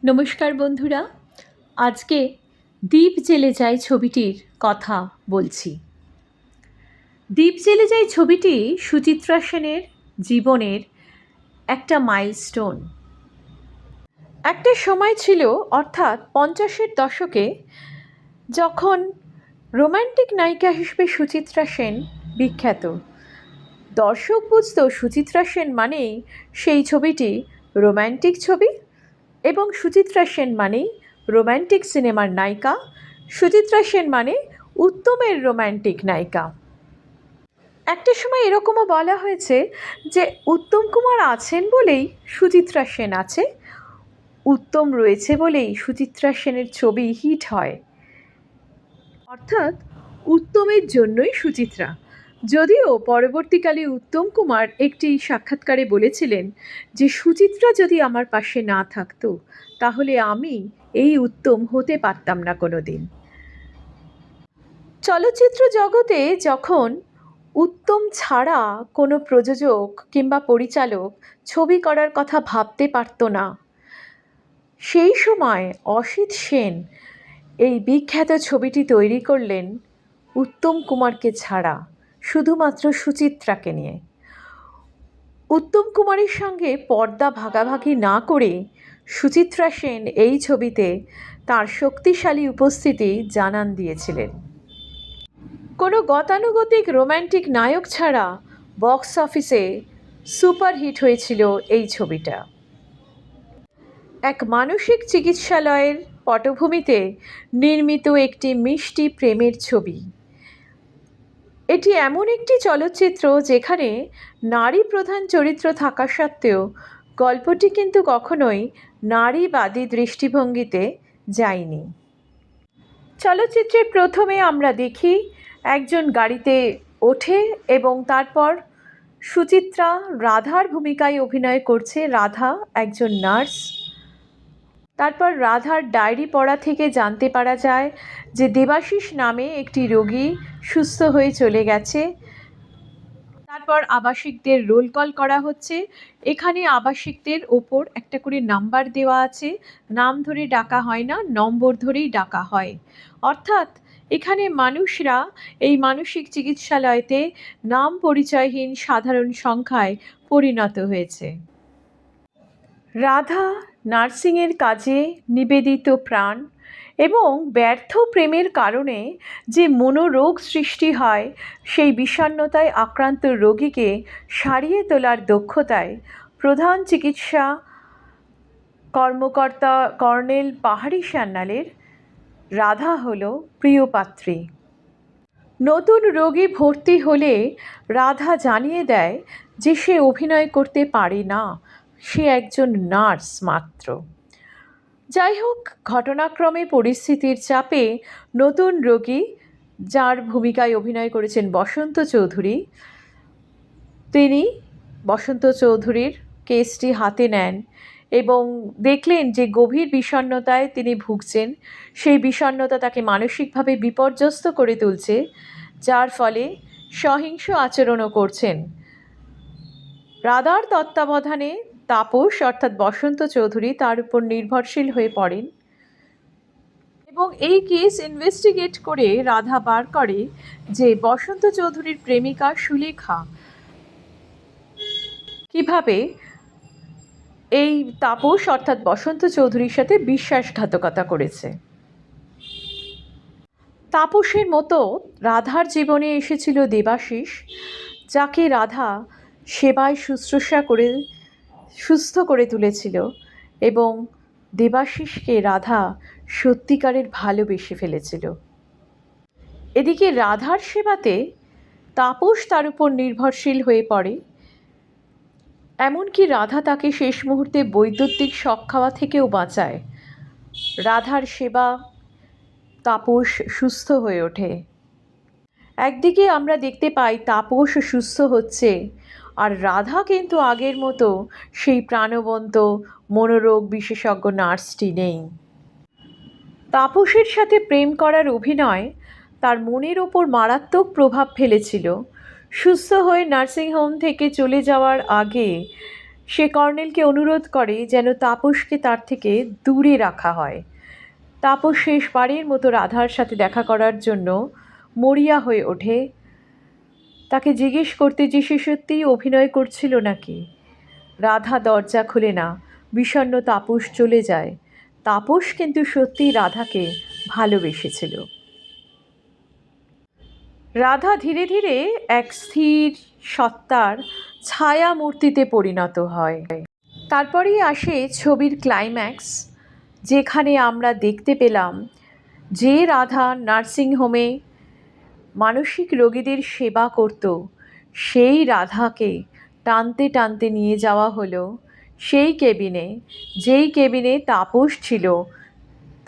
নমস্কার বন্ধুরা, আজকে দ্বীপ জেলে যায় ছবিটির কথা বলছি। দ্বীপ জেলে যায় ছবিটি সুচিত্রা সেনের জীবনের একটা মাইলস্টোন। একটা সময় ছিল, অর্থাৎ 50-এর দশকে, যখন রোম্যান্টিক নায়িকা হিসেবে সুচিত্রা সেন বিখ্যাত। দর্শক বুঝত সুচিত্রা সেন মানেই সেই ছবিটি রোম্যান্টিক ছবি, এবং সুচিত্রা সেন মানেই রোম্যান্টিক সিনেমার নায়িকা, সুচিত্রা সেন মানে উত্তমের রোম্যান্টিক নায়িকা। একটা সময় এরকমও বলা হয়েছে যে উত্তম কুমার আছেন বলেই সুচিত্রা সেন আছে, উত্তম রয়েছে বলেই সুচিত্রা সেনের ছবি হিট হয়, অর্থাৎ উত্তমের জন্যই সুচিত্রা। যদিও পরবর্তীকালে উত্তম কুমার একটি সাক্ষাৎকারে বলেছিলেন যে সুচিত্রা যদি আমার পাশে না থাকতো তাহলে আমি এই উত্তম হতে পারতাম না কোনো দিন। চলচ্চিত্র জগতে যখন উত্তম ছাড়া কোনো প্রযোজক কিংবা পরিচালক ছবি করার কথা ভাবতে পারত না, সেই সময় অসিত সেন এই বিখ্যাত ছবিটি তৈরি করলেন উত্তম কুমারকে ছাড়া, শুধুমাত্র সুচিত্রাকে নিয়ে। উত্তম কুমারের সঙ্গে পর্দা ভাগাভাগি না করে সুচিত্রা সেন এই ছবিতে তার শক্তিশালী উপস্থিতি জানান দিয়েছিলেন। কোনো গতানুগতিক রোম্যান্টিক নায়ক ছাড়া বক্স অফিসে সুপারহিট হয়েছিল এই ছবিটা। এক মানসিক চিকিৎসালয়ের পটভূমিতে নির্মিত একটি মিষ্টি প্রেমের ছবি। এটি এমন একটি চলচ্চিত্র যেখানে নারী প্রধান চরিত্র থাকা সত্ত্বেও গল্পটি কিন্তু কখনোই নারীবাদী দৃষ্টিভঙ্গিতে যায়নি। চলচ্চিত্রের প্রথমে আমরা দেখি একজন গাড়িতে ওঠে এবং তারপর সুচিত্রা রাধার ভূমিকায় অভিনয় করছে। রাধা একজন নার্স। তারপর রাধার ডায়েরি পড়া থেকে জানতে পারা যায় যে দেবাশিস নামে একটি রোগী সুস্থ হয়ে চলে গেছে। তারপর আবাসিকদের রোল কল করা হচ্ছে। এখানে আবাসিকদের ওপর একটা করে নাম্বার দেওয়া আছে, নাম ধরে ডাকা হয় না, নম্বর ধরেই ডাকা হয়। অর্থাৎ এখানে মানুষরা এই মানসিক চিকিৎসালয়তে নাম পরিচয়হীন সাধারণ সংখ্যায় পরিণত হয়েছে। রাধা নার্সিংয়ের কাজে নিবেদিত প্রাণ এবং ব্যর্থ প্রেমের কারণে যে মনোরোগ সৃষ্টি হয়, সেই বিষণ্ণতায় আক্রান্ত রোগীকে সারিয়ে তোলার দক্ষতায় প্রধান চিকিৎসা কর্মকর্তা কর্নেল পাহাড়ি সান্যালের রাধা হল প্রিয়পাত্রী। নতুন রোগী ভর্তি হলে রাধা জানিয়ে দেয় যে সে অভিনয় করতে পারে না, সে একজন নার্স মাত্র। যাই হোক, ঘটনাক্রমে পরিস্থিতির চাপে নতুন রোগী, যার ভূমিকায় অভিনয় করেছেন বসন্ত চৌধুরী, তিনি বসন্ত চৌধুরীর কেসটি হাতে নেন এবং দেখলেন যে গভীর বিষণ্ণতায় তিনি ভুগছেন। সেই বিষণ্ণতা তাকে মানসিকভাবে বিপর্যস্ত করে তুলছে, যার ফলে সহিংস আচরণও করছেন। রাধার তত্ত্বাবধানে তাপস অর্থাৎ বসন্ত চৌধুরী তার উপর নির্ভরশীল হয়ে পড়েন এবং এই কেস ইনভেস্টিগেট করে রাধা বার করে যে বসন্ত চৌধুরীর প্রেমিকা সুলেখা কিভাবে এই তাপস অর্থাৎ বসন্ত চৌধুরীর সাথে বিশ্বাসঘাতকতা করেছে। তাপসের মতো রাধার জীবনে এসেছিল দেবাশিস, যাকে রাধা সেবায় শুশ্রূষা করে সুস্থ করে তুলেছিল এবং দেবাশিসকে রাধা সত্যিকারের ভালোবেসে ফেলেছিল। এদিকে রাধার সেবাতে তাপস তার উপর নির্ভরশীল হয়ে পড়ে, এমনকি রাধা তাকে শেষ মুহূর্তে বৈদ্যুতিক শক খাওয়া থেকেও বাঁচায়। রাধার সেবা তাপস সুস্থ হয়ে ওঠে। একদিকে আমরা দেখতে পাই তাপস সুস্থ হচ্ছে, আর রাধা কিন্তু আগের মতো সেই প্রাণবন্ত মনোরোগ বিশেষজ্ঞ নার্সটি নেই। তাপসের সাথে প্রেম করার অভিনয় তার মনের ওপর মারাত্মক প্রভাব ফেলেছিল। সুস্থ হয়ে নার্সিংহোম থেকে চলে যাওয়ার আগে সে কর্নেলকে অনুরোধ করে যেন তাপসকে তার থেকে দূরে রাখা হয়। তাপস শেষবারের মতো রাধার সাথে দেখা করার জন্য মরিয়া হয়ে ওঠে। তাকে জিজ্ঞেস করতে যে সে সত্যিই অভিনয় করছিল নাকি। রাধা দরজা খুলে না, বিষণ্ণ তাপস চলে যায়। তাপস কিন্তু সত্যিই রাধাকে ভালোবেসেছিল। রাধা ধীরে ধীরে এক স্থির সত্তার ছায়া মূর্তিতে পরিণত হয়। তারপরেই আসে ছবির ক্লাইম্যাক্স, যেখানে আমরা দেখতে পেলাম যে রাধা নার্সিংহোমে মানসিক রোগীদের সেবা করত, সেই রাধাকে টানতে টানতে নিয়ে যাওয়া হলো সেই কেবিনে, যেই কেবিনে তাপস ছিল।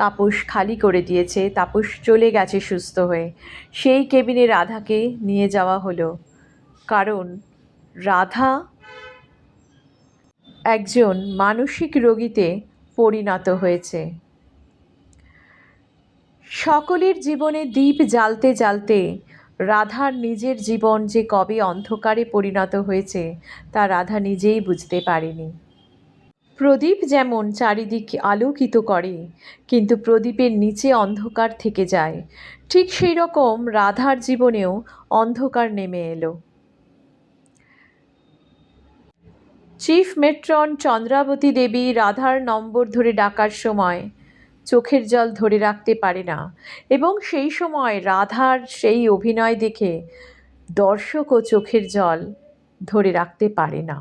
তাপস খালি করে দিয়েছে, তাপস চলে গেছে সুস্থ হয়ে। সেই কেবিনে রাধাকে নিয়ে যাওয়া হলো, কারণ রাধা একজন মানসিক রোগীতে পরিণত হয়েছে। সকলের জীবনে দীপ জ্বালতে জ্বালতে রাধার নিজের জীবন যে কবে অন্ধকারে পরিণত হয়েছে তা রাধা নিজেই বুঝতে পারেনি। প্রদীপ যেমন চারিদিক আলোকিত করে, কিন্তু প্রদীপের নিচে অন্ধকার থেকে যায়, ঠিক সেই রকম রাধার জীবনেও অন্ধকার নেমে এলো। চিফ মেট্রন চন্দ্রাবতী দেবী রাধার নম্বর ধরে ডাকার সময় চোখের জল ধরে রাখতে পারে না, এবং সেই সময় রাধার সেই অভিনয় দেখে দর্শকও চোখের জল ধরে রাখতে পারে না।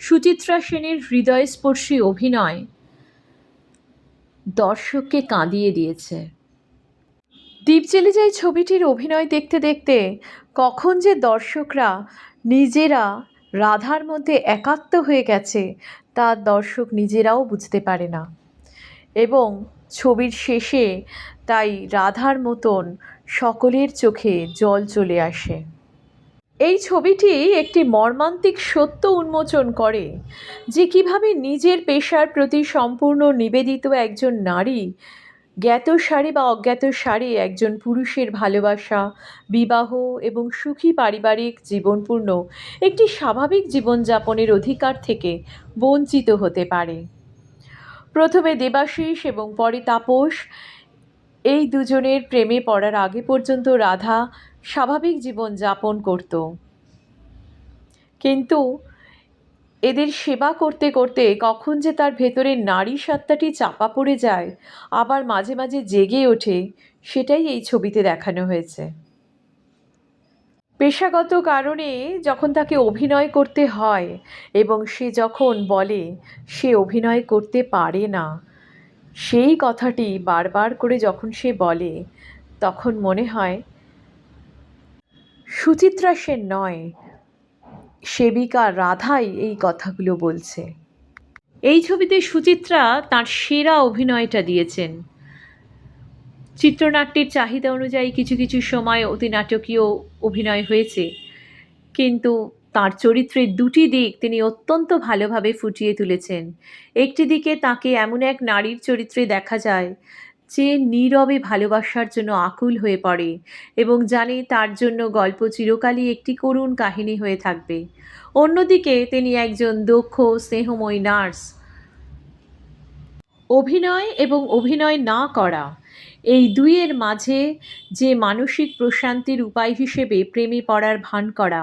সুচিত্রা সেনের হৃদয়স্পর্শী অভিনয় দর্শককে কাঁদিয়ে দিয়েছে। দ্বীপ জ্বেলে যায় ছবিটির অভিনয় দেখতে দেখতে কখন যে দর্শকরা নিজেরা রাধার মধ্যে একাত্ম হয়ে গেছে তা দর্শক নিজেরাও বুঝতে পারে না, এবং ছবির শেষে তাই রাধার মতন সকলের চোখে জল চলে আসে। এই ছবিটি একটি মর্মান্তিক সত্য উন্মোচন করে যে কিভাবে নিজের পেশার প্রতি সম্পূর্ণ নিবেদিত একজন নারী জ্ঞাতসারে বা অজ্ঞাতসারে একজন পুরুষের ভালোবাসা, বিবাহ এবং সুখী পারিবারিক জীবনপূর্ণ একটি স্বাভাবিক জীবনযাপনের অধিকার থেকে বঞ্চিত হতে পারে। প্রথমে দেবাশিস এবং পরে তাপস, এই দুজনের প্রেমে পড়ার আগে পর্যন্ত রাধা স্বাভাবিক জীবন যাপন করত, কিন্তু এদের সেবা করতে করতে কখন যে তার ভেতরে নারী সত্তাটি চাপা পড়ে যায়, আবার মাঝে মাঝে জেগে ওঠে, সেটাই এই ছবিতে দেখানো হয়েছে। পেশাগত কারণে যখন তাকে অভিনয় করতে হয় এবং সে যখন বলে সে অভিনয় করতে পারে না, সেই কথাটি বারবার করে যখন সে বলে, তখন মনে হয় সুচিত্রা সেন নয়, সেবিকা রাধাই এই কথাগুলো বলছে। এই ছবিতে সুচিত্রা তার সেরা অভিনয়টা দিয়েছেন। চিত্রনাট্যের চাহিদা অনুযায়ী কিছু কিছু সময় অতি নাটকীয় অভিনয় হয়েছে, কিন্তু তার চরিত্রের দুটি দিক তিনি অত্যন্ত ভালোভাবে ফুটিয়ে তুলেছেন। একটি দিকে তাকে এমন এক নারীর চরিত্রে দেখা যায় যে নীরবে ভালোবাসার জন্য আকুল হয়ে পড়ে এবং জানে তার জন্য গল্প চিরকালই একটি করুণ কাহিনী হয়ে থাকবে। অন্যদিকে তিনি একজন দক্ষ স্নেহময়ী নার্স। অভিনয় এবং অভিনয় না করা, এই দুইয়ের মাঝে যে মানসিক প্রশান্তির উপায় হিসেবে প্রেমে পড়ার ভান করা,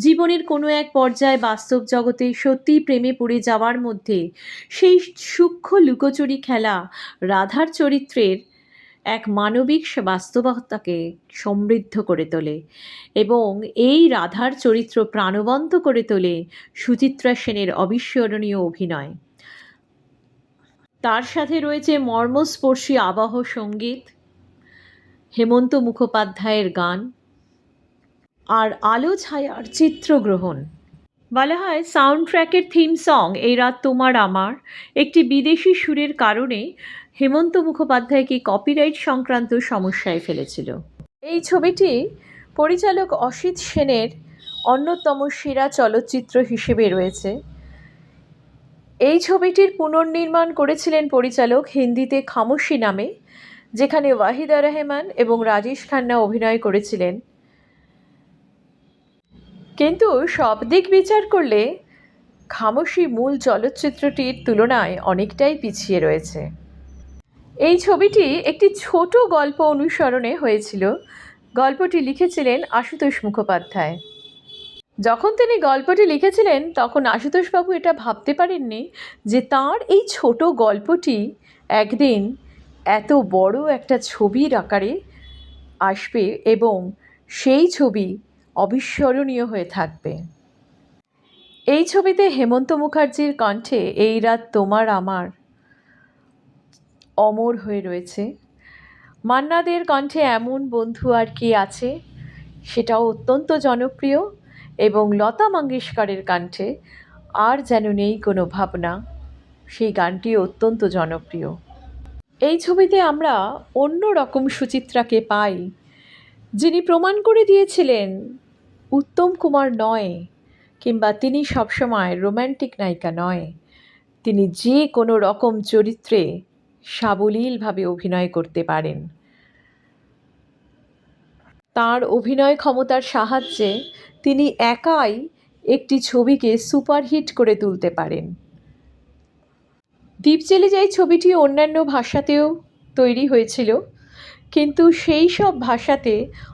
জীবনের কোনো এক পর্যায়ে বাস্তব জগতে সত্যিই প্রেমে পড়ে যাওয়ার মধ্যে সেই সূক্ষ্ম লুকোচুরি খেলা রাধার চরিত্রের এক মানবিক বাস্তবতাকে সমৃদ্ধ করে তোলে, এবং এই রাধার চরিত্র প্রাণবন্ত করে তোলে সুচিত্রা সেনের অবিস্মরণীয় অভিনয়। তার সাথে রয়েছে মর্মস্পর্শী আবহ সঙ্গীত, হেমন্ত মুখোপাধ্যায়ের গান, আর আলো ছায়ার চিত্রগ্রহণ। বলা হয় সাউন্ড ট্র্যাকের থিম সং এই রাত তোমার আমার একটি বিদেশি সুরের কারণে হেমন্ত মুখোপাধ্যায়কে কপিরাইট সংক্রান্ত সমস্যায় ফেলেছিল। এই ছবিটি পরিচালক অসিত সেনের অন্যতম সেরা চলচ্চিত্র হিসেবে রয়েছে। এই ছবিটির পুনর্নির্মাণ করেছিলেন পরিচালক হিন্দিতে খামোশি নামে, যেখানে ওয়াহিদা রহমান এবং রাজেশ খান্না অভিনয় করেছিলেন। কিন্তু সব দিক বিচার করলে খামোশি মূল চলচ্চিত্রটির তুলনায় অনেকটাই পিছিয়ে রয়েছে। এই ছবিটি একটি ছোট গল্প অনুসরণে হয়েছিল। গল্পটি লিখেছিলেন আশুতোষ মুখোপাধ্যায়। যখন তিনি গল্পটি লিখেছিলেন তখন আশুতোষবাবু এটা ভাবতে পারেননি যে তাঁর এই ছোট গল্পটি একদিন এত বড় একটা ছবির আকারে আসবে এবং সেই ছবি অবিস্মরণীয় হয়ে থাকবে। এই ছবিতে হেমন্ত মুখার্জির কণ্ঠে এই রাত তোমার আমার অমর হয়ে রয়েছে। মান্না দের কণ্ঠে এমন বন্ধু আর কি আছে সেটাও অত্যন্ত জনপ্রিয়, এবং লতা মঙ্গেশকরের কণ্ঠে আর যেন নেই কোনো ভাবনা, সেই গানটি অত্যন্ত জনপ্রিয়। এই ছবিতে আমরা অন্য রকম সুচিত্রাকে পাই, যিনি প্রমাণ করে দিয়েছিলেন উত্তম কুমার নয়, কিংবা তিনি সবসময় রোম্যান্টিক নায়িকা নয়, তিনি যে কোনো রকম চরিত্রে সাবলীলভাবে অভিনয় করতে পারেন। তাঁর অভিনয় ক্ষমতার সাহায্যে তিনি একাই একটি ছবিকে সুপারহিট করে তুলতে পারেন। দ্বীপ জেলে যাই ছবিটি অন্যান্য ভাষাতেও তৈরি হয়েছিল, কিন্তু সেই সব ভাষাতে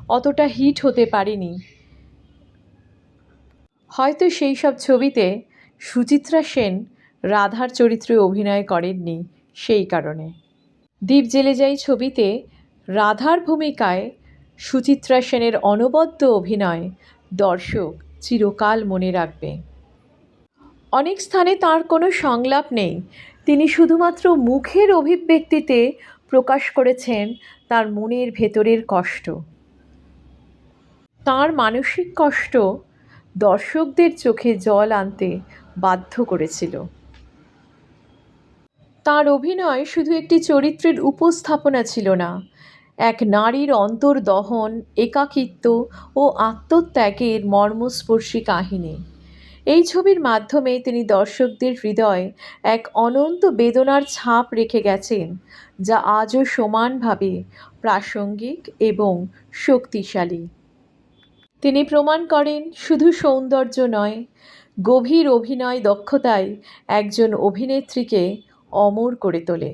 অতটা হিট হতে পারেনি। হয়তো সেই সব ছবিতে সুচিত্রা সেন রাধার চরিত্রে অভিনয় করেননি সেই কারণে। দ্বীপ জেলে যাই ছবিতে রাধার ভূমিকায় সুচিত্রা সেনের অনবদ্য অভিনয় দর্শক চিরকাল মনে রাখবে। অনেক স্থানে তাঁর কোনো সংলাপ নেই, তিনি শুধুমাত্র মুখের অভিব্যক্তিতে প্রকাশ করেছেন তার মনের ভেতরের কষ্ট। তাঁর মানসিক কষ্ট দর্শকদের চোখে জল আনতে বাধ্য করেছিল। তাঁর অভিনয় শুধু একটি চরিত্রের উপস্থাপনা ছিল না, এক নারীর অন্তর্দহন, একাকিত্ব ও আত্মত্যাগের মর্মস্পর্শী কাহিনী। এই ছবির মাধ্যমে তিনি দর্শকদের হৃদয়ে এক অনন্ত বেদনার ছাপ রেখে গেছেন, যা আজও সমানভাবে প্রাসঙ্গিক এবং শক্তিশালী। তিনি প্রমাণ করেন শুধু সৌন্দর্য নয়, গভীর অভিনয় দক্ষতায় একজন অভিনেত্রীকে অমর করে তোলে।